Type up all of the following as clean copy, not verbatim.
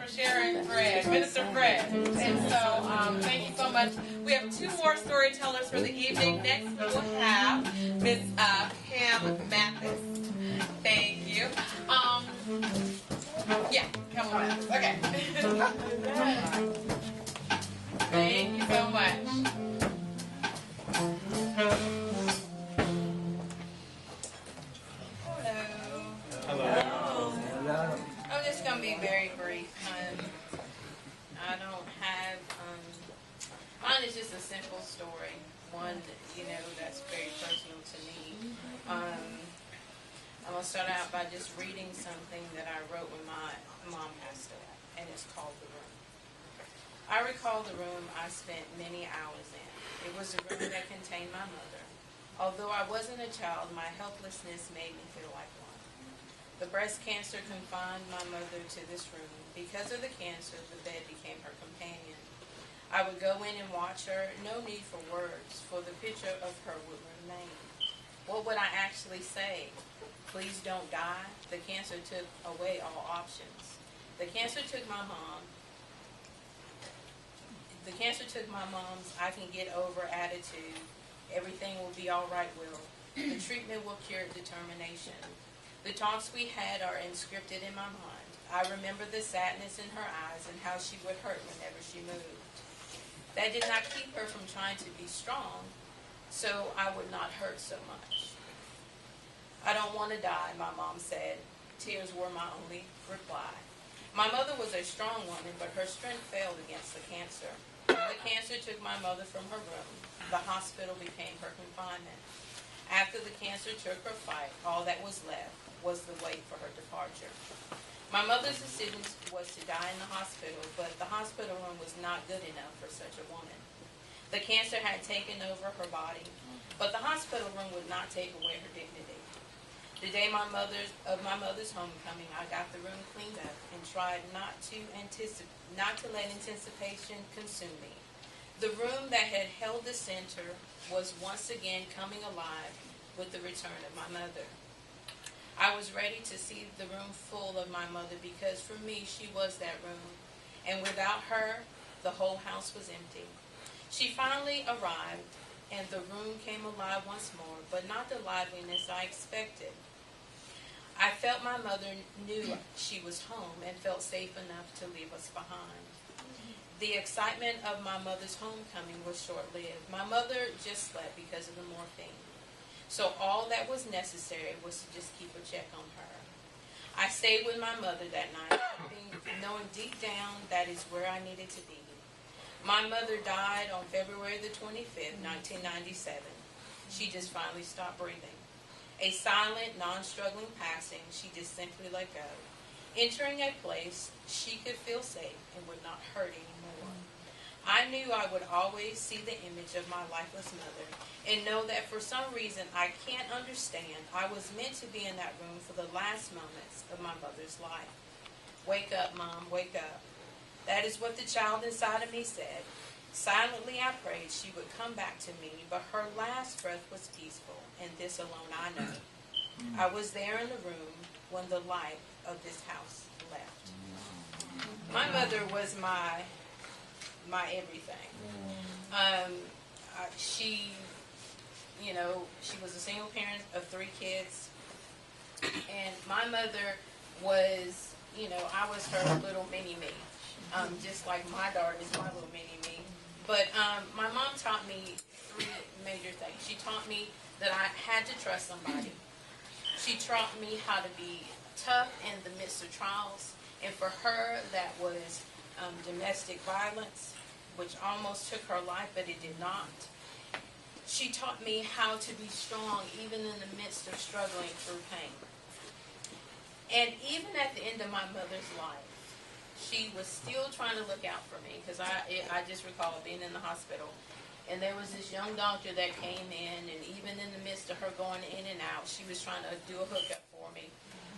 for sharing, Fred, Minister Fred. And so, thank you so much. We have two more storytellers for the evening. Next, we will have Miss Pam Mathis. Thank you. Yeah, come on. Okay. Thank you so much. Hello. I'm just going to be very brief. I don't have, mine is just a simple story. One, that's very personal to me. I'm going to start out by just reading something that I wrote when my mom passed away, and it's called The Room. I recall the room I spent many hours in. It was a room that contained my mother. Although I wasn't a child, my helplessness made me feel like one. The breast cancer confined my mother to this room. Because of the cancer, the bed became her companion. I would go in and watch her, no need for words, for the picture of her would remain. What would I actually say? Please don't die. The cancer took away all options. The cancer took my mom's I can get over attitude. Everything will be all right, Will. The treatment will cure determination. The talks we had are inscripted in my mind. I remember the sadness in her eyes and how she would hurt whenever she moved. That did not keep her from trying to be strong, so I would not hurt so much. I don't want to die, my mom said. Tears were my only reply. My mother was a strong woman, but her strength failed against the cancer. The cancer took my mother from her room. The hospital became her confinement. After the cancer took her fight, all that was left was the wait for her departure. My mother's decision was to die in the hospital, but the hospital room was not good enough for such a woman. The cancer had taken over her body, but the hospital room would not take away her dignity. The day of my mother's homecoming, I got the room cleaned up and tried not to let anticipation consume me. The room that had held the center was once again coming alive with the return of my mother. I was ready to see the room full of my mother because for me she was that room, and without her the whole house was empty. She finally arrived and the room came alive once more, but not the liveliness I expected. I felt my mother knew she was home and felt safe enough to leave us behind. The excitement of my mother's homecoming was short-lived. My mother just slept because of the morphine. So all that was necessary was to just keep a check on her. I stayed with my mother that night, knowing deep down that is where I needed to be. My mother died on February the 25th, 1997. She just finally stopped breathing. A silent, non-struggling passing, she just simply let go. Entering a place she could feel safe and would not hurt anymore. I knew I would always see the image of my lifeless mother and know that for some reason I can't understand, I was meant to be in that room for the last moments of my mother's life. Wake up, Mom, wake up. That is what the child inside of me said. Silently I prayed she would come back to me, but her last breath was peaceful, and this alone I know. I was there in the room when the light of this house left. My mother was my everything. She was a single parent of 3 kids, and my mother was, I was her little mini-me, just like my daughter is my little mini-me. But my mom taught me 3 major things. She taught me that I had to trust somebody. She taught me how to be tough in the midst of trials. And for her, that was domestic violence, which almost took her life, but it did not. She taught me how to be strong even in the midst of struggling through pain. And even at the end of my mother's life, she was still trying to look out for me, because I just recall being in the hospital, and there was this young doctor that came in, and even in the midst of her going in and out, she was trying to do a hookup for me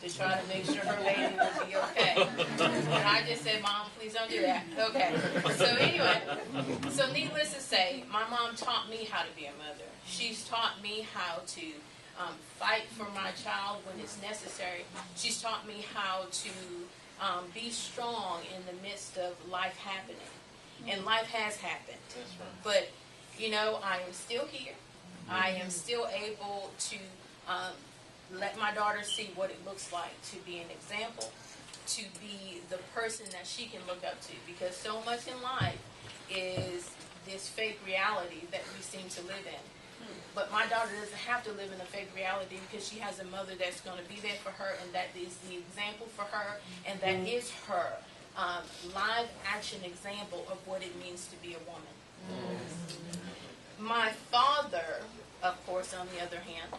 to try to make sure her baby would be okay. And I just said, Mom, please don't do that. Okay. So anyway, so needless to say, my mom taught me how to be a mother. She's taught me how to fight for my child when it's necessary. She's taught me how to Be strong in the midst of life happening. And life has happened. But, you know, I am still here. I am still able to let my daughter see what it looks like to be an example, to be the person that she can look up to. Because so much in life is this fake reality that we seem to live in. But my daughter doesn't have to live in a fake reality because she has a mother that's going to be there for her, and that is the example for her, and that is her live action example of what it means to be a woman. My father, of course, on the other hand,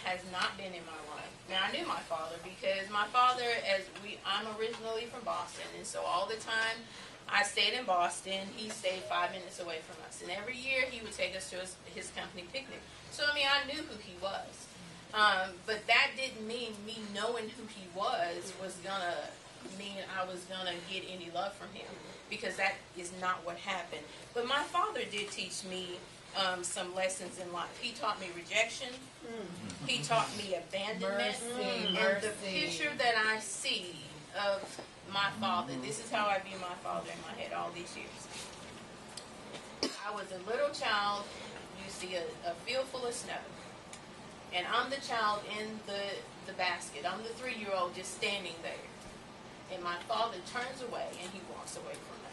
has not been in my life. Now, I knew my father because my father, I'm originally from Boston, and so all the time I stayed in Boston. He stayed 5 minutes away from us, and every year he would take us to his company picnic. So, I mean, I knew who he was, but that didn't mean me knowing who he was gonna mean I was gonna get any love from him, because that is not what happened. But my father did teach me some lessons in life. He taught me rejection. He taught me abandonment. And the picture that I see of my father, this is how I view my father in my head all these years. I was a little child. You see a field full of snow, and I'm the child in the basket. I'm the 3-year-old just standing there. And my father turns away and he walks away from me.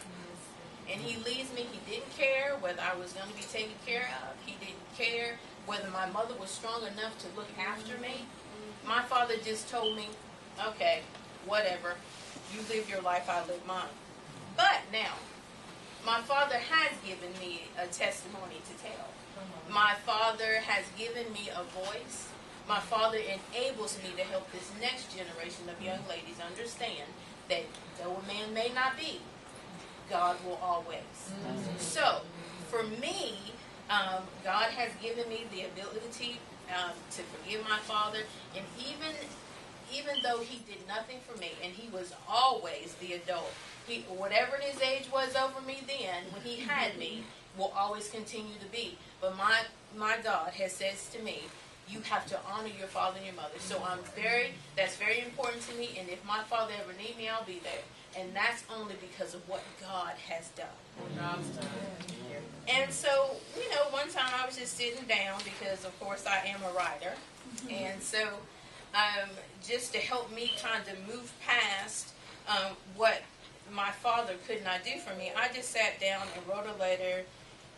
And he leaves me. He didn't care whether I was going to be taken care of. He didn't care whether my mother was strong enough to look after me. My father just told me, okay, whatever. You live your life, I live mine. But now, my father has given me a testimony to tell. My father has given me a voice. My father enables me to help this next generation of young ladies understand that though a man may not be, God will always. So, for me, God has given me the ability to forgive my father, and even though he did nothing for me, and he was always the adult, whatever his age was over me then, when he had me, will always continue to be. But my God has said to me, you have to honor your father and your mother. So that's very important to me, and if my father ever need me, I'll be there. And that's only because of what God has done. And so, you know, one time I was just sitting down because, of course, I am a writer. And so just to help me kind of move past what my father could not do for me, I just sat down and wrote a letter,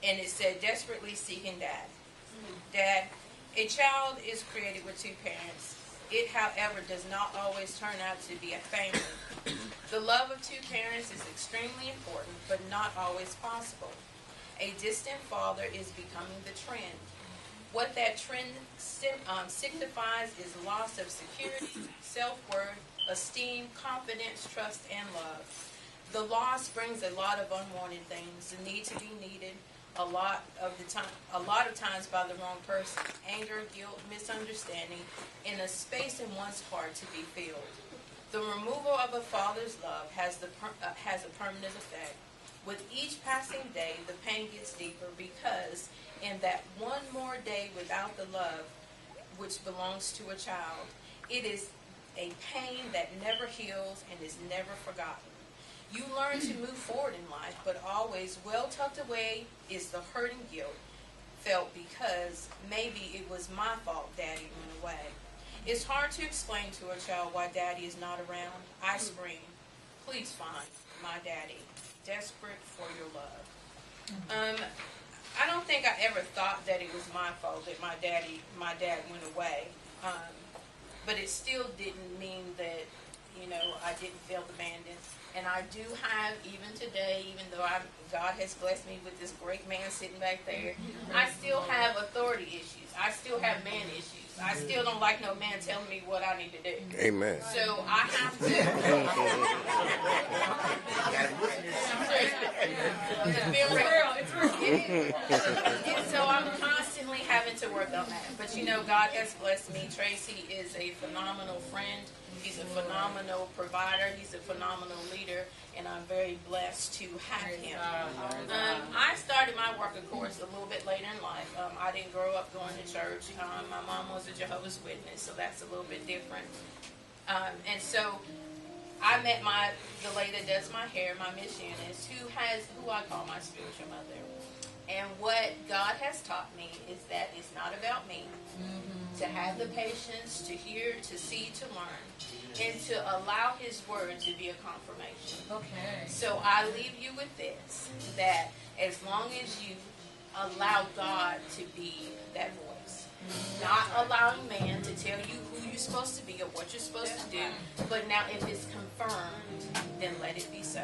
and it said, desperately seeking dad. Dad, a child is created with 2 parents. It, however, does not always turn out to be a family. The love of 2 parents is extremely important, but not always possible. A distant father is becoming the trend. What that trend signifies is loss of security, self-worth, esteem, confidence, trust, and love. The loss brings a lot of unwanted things, the need to be needed, a lot of times by the wrong person, anger, guilt, misunderstanding, in a space in one's heart to be filled. The removal of a father's love has a permanent effect. With each passing day, the pain gets deeper because in that one more day without the love which belongs to a child, it is a pain that never heals and is never forgotten. You learn to move forward in life, but always well tucked away is the hurt and guilt felt because maybe it was my fault Daddy went away. It's hard to explain to a child why Daddy is not around. I scream, please find my Daddy, desperate for your love. I don't think I ever thought that it was my fault that my dad went away, but it still didn't mean that, you know, I didn't feel abandoned. And I do have, even today, even though God has blessed me with this great man sitting back there, I still have authority issues. I still have man issues. I still don't like no man telling me what I need to do. Amen. So I have to. And so I'm constantly having to work on that. But you know, God has blessed me. Tracy is a phenomenal friend. He's a phenomenal provider. He's a phenomenal leader, and I'm very blessed to have him. I started my work, of course, a little bit later in life. I didn't grow up going to church. My mom was a Jehovah's Witness, so that's a little bit different. And so I met the lady that does my hair, my Miss Eunice, who I call my spiritual mother. And what God has taught me is that it's not about me. To have the patience to hear, to see, to learn, and to allow His word to be a confirmation. Okay. So I leave you with this, that as long as you allow God to be that voice, not allowing man to tell you who you're supposed to be or what you're supposed to do, but now if it's confirmed, then let it be so.